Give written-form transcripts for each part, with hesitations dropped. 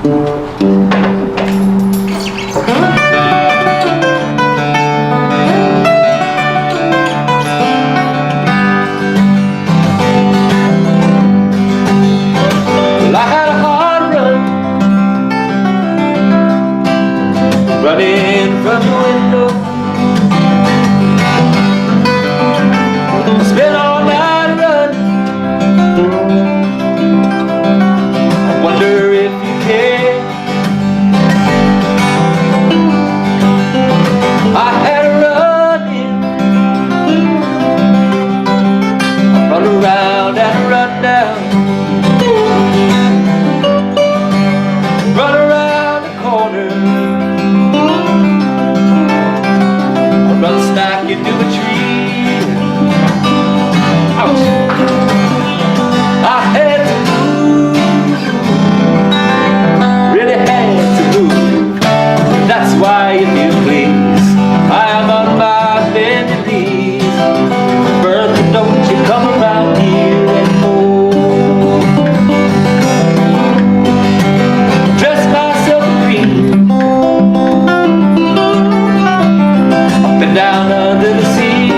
Well, I had a hard run running from the window. I spent all night running. I wonder if you care. I had a run in, I run around and run down, run around the corner, I run smack into a tree. Ouch! I had to move, really had to move. That's why, if you please, I am on my bended knees. Bertha, don't you come around here anymore. Dress myself in green, up and down under the sea,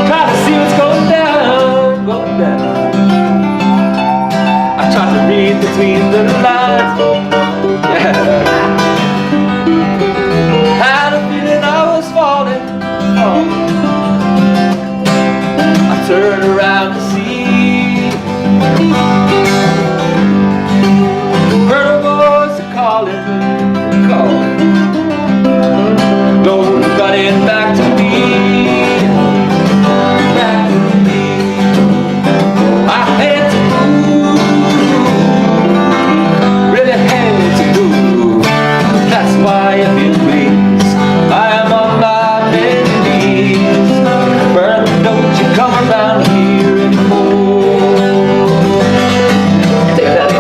try to see what's going down, going down. I tried to read between the lines, yeah. Had a feeling I was falling, falling. I turned around to see, heard a voice calling, calling, going running back to me, back to me. I had to move, really had to move. That's why, if you please, I am on my bended knees. Bertha, don't you come around here anymore. Take that in.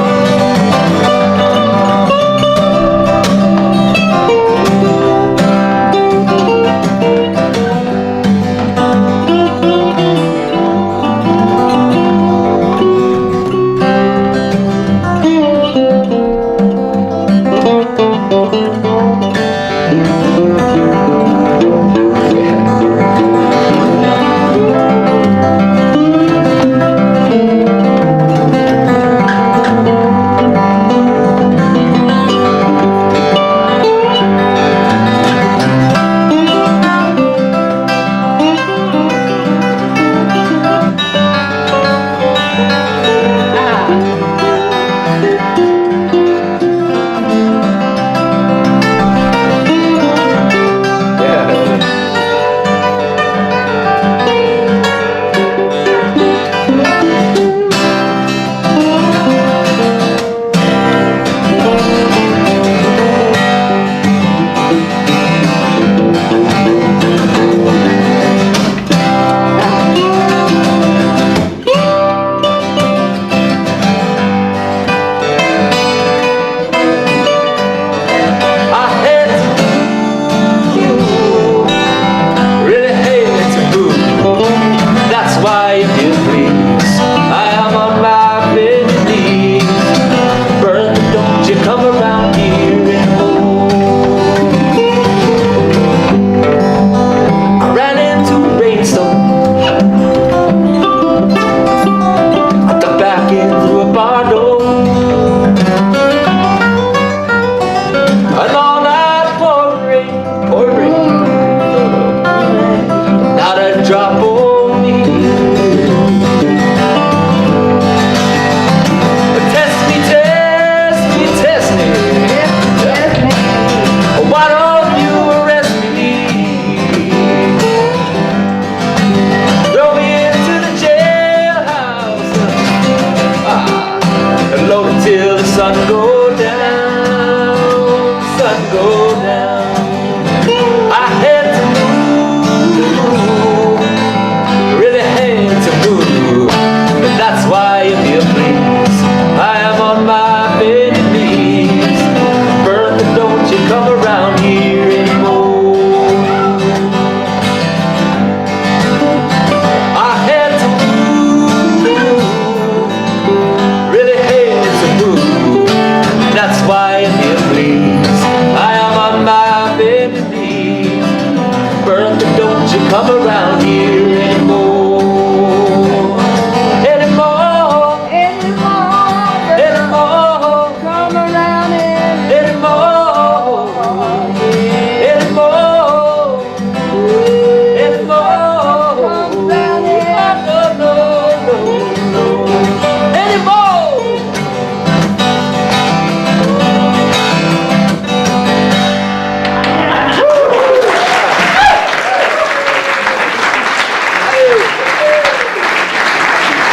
Till the sun goes